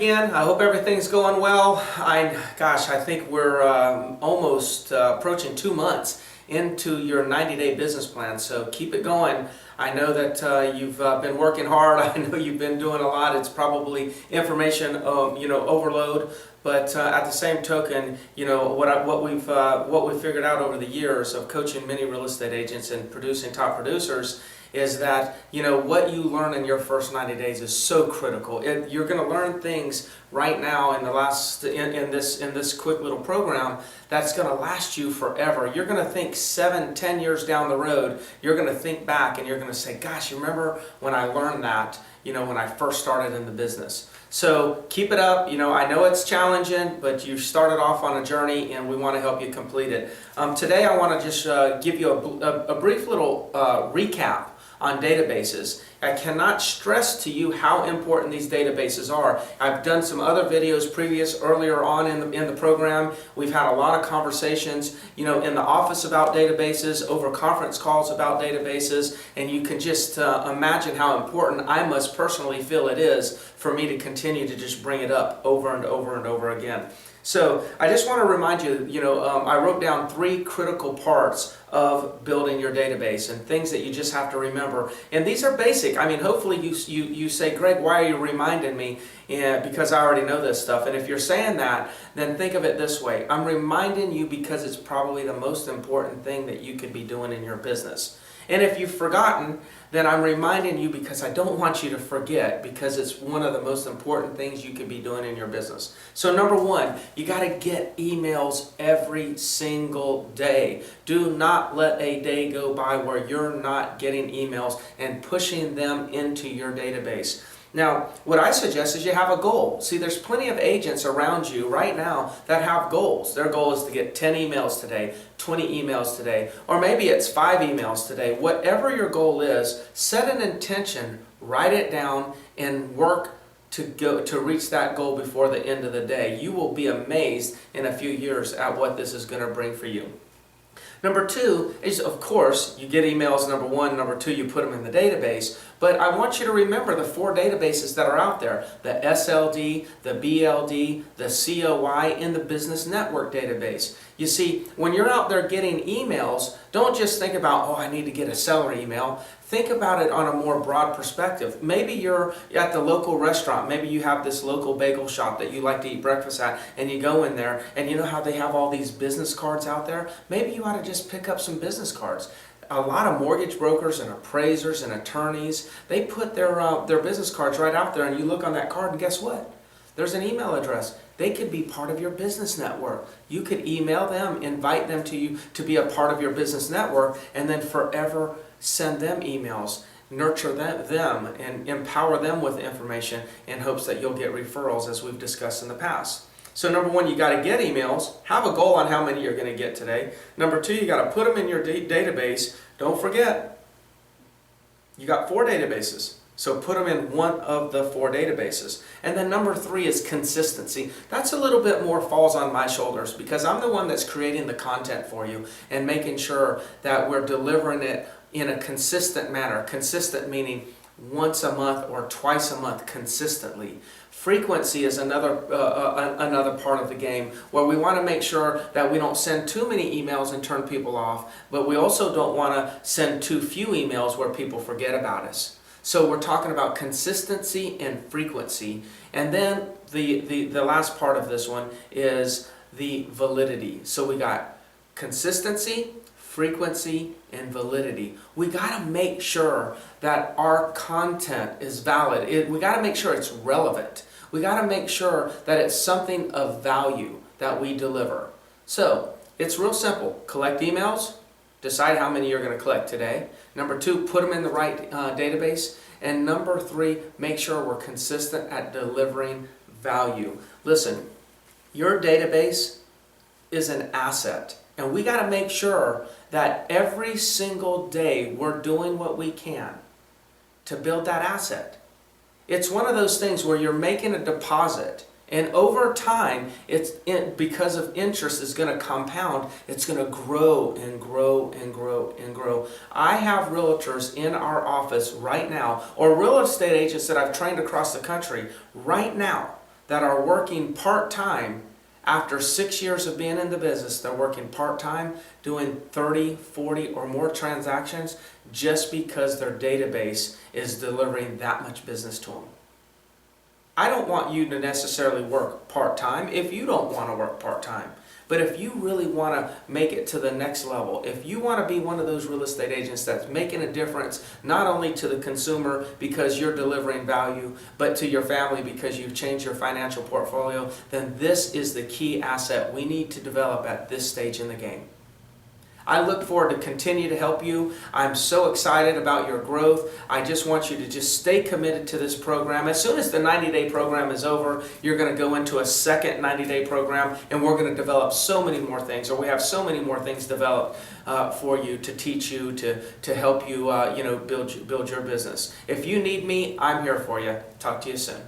weekend. I hope everything's going well. I think we're almost approaching 2 months into your 90-day business plan, so keep it going. I know that you've been working hard. I know you've been doing a lot. It's probably information, overload. But at the same token, what we've figured out over the years of coaching many real estate agents and producing top producers is that what you learn in your first 90 days is so critical. You're going to learn things right now in this quick little program that's going to last you forever. You're going to think 7-10 years down the road. You're going to think back and you're going to say, "Gosh, you remember when I learned that? When I first started in the business." So keep it up. I know it's challenging, but you started off on a journey, and we want to help you complete it. Today, I want to just give you a brief little recap on databases. I cannot stress to you how important these databases are. I've done some other videos earlier on in the program. We've had a lot of conversations, in the office about databases, over conference calls about databases, and you can just imagine how important I must personally feel it is for me to continue to just bring it up over and over and over again. So I just want to remind you, I wrote down 3 critical parts of building your database and things that you just have to remember. And these are basic. I mean, hopefully you say, "Greg, why are you reminding me?" Because I already know this stuff. And if you're saying that, then think of it this way. I'm reminding you because it's probably the most important thing that you could be doing in your business. And if you've forgotten, then I'm reminding you because I don't want you to forget, because it's one of the most important things you could be doing in your business. So number 1, you got to get emails every single day. Do not let a day go by where you're not getting emails and pushing them into your database. Now, what I suggest is you have a goal. See, there's plenty of agents around you right now that have goals. Their goal is to get 10 emails today, 20 emails today, or maybe it's 5 emails today. Whatever your goal is, set an intention, write it down, and work to reach that goal before the end of the day. You will be amazed in a few years at what this is going to bring for you. Number 2 is, of course, you get emails, number 1. Number 2, you put them in the database. But I want you to remember the 4 databases that are out there: the SLD, the BLD, the COI, and the Business Network database. You see, when you're out there getting emails, don't just think about, "Oh, I need to get a seller email." Think about it on a more broad perspective. Maybe you're at the local restaurant. Maybe you have this local bagel shop that you like to eat breakfast at, and you go in there, and you know how they have all these business cards out there? Maybe you ought to just pick up some business cards. A lot of mortgage brokers and appraisers and attorneys, they put their business cards right out there, and you look on that card, and guess what? There's an email address. They could be part of your business network. You could email them, invite them to you to be a part of your business network, and then forever send them emails. Nurture them and empower them with information in hopes that you'll get referrals, as we've discussed in the past. So number 1, you got to get emails. Have a goal on how many you're going to get today. Number 2, you got to put them in your database. Don't forget, you got 4 databases. So put them in one of the 4 databases. And then number 3 is consistency. That's a little bit more falls on my shoulders because I'm the one that's creating the content for you and making sure that we're delivering it in a consistent manner. Consistent meaning once a month or twice a month consistently. Frequency is another part of the game where we want to make sure that we don't send too many emails and turn people off, but we also don't want to send too few emails where people forget about us. So we're talking about consistency and frequency. And then the last part of this one is the validity. So we got consistency, frequency, and validity. We got to make sure that our content is valid. We got to make sure it's relevant. We got to make sure that it's something of value that we deliver. So it's real simple. Collect emails. Decide how many you're going to collect today. Number 2, put them in the right database. And number 3, make sure we're consistent at delivering value. Listen, your database is an asset. And we got to make sure that every single day we're doing what we can to build that asset. It's one of those things where you're making a deposit, and over time, because of interest is going to compound, it's going to grow and grow and grow and grow. I have realtors in our office right now, or real estate agents that I've trained across the country right now, that are working part-time after 6 years of being in the business. They're working part-time, doing 30, 40 or more transactions just because their database is delivering that much business to them. I don't want you to necessarily work part-time if you don't want to work part-time. But if you really want to make it to the next level, if you want to be one of those real estate agents that's making a difference not only to the consumer because you're delivering value, but to your family because you've changed your financial portfolio, then this is the key asset we need to develop at this stage in the game. I look forward to continue to help you. I'm so excited about your growth. I just want you to just stay committed to this program. As soon as the 90-day program is over, you're going to go into a second 90-day program, and we're going to develop so many more things, or we have so many more things developed for you to teach you, to help you, build your business. If you need me, I'm here for you. Talk to you soon.